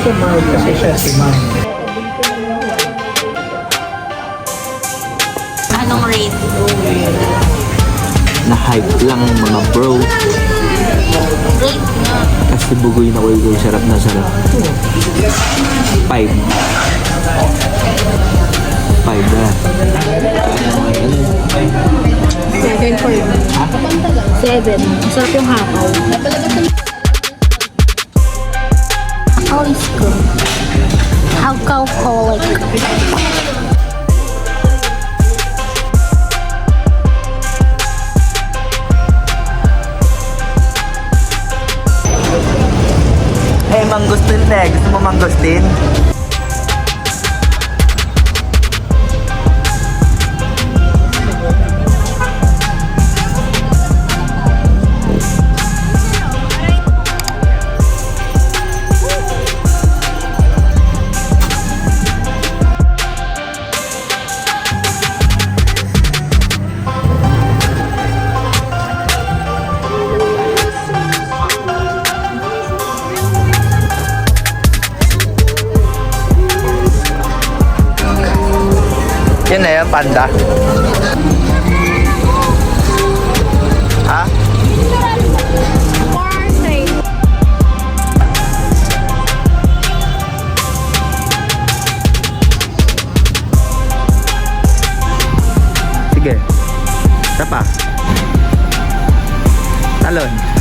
Si Mark kasi siya si Mark. Anong rate? Na-hype lang mga bro. Rate nga. Kasi bugoy na ko sarap na sarap. 5. 5 na. 7 for me. 7. Masarap yung hakaw. Hakaw is good. Hakaw colic. Eh, mangustin te. Gusto mo mangustin? Yun na yan, panda. Ha? Sige. Isa pa. Talon.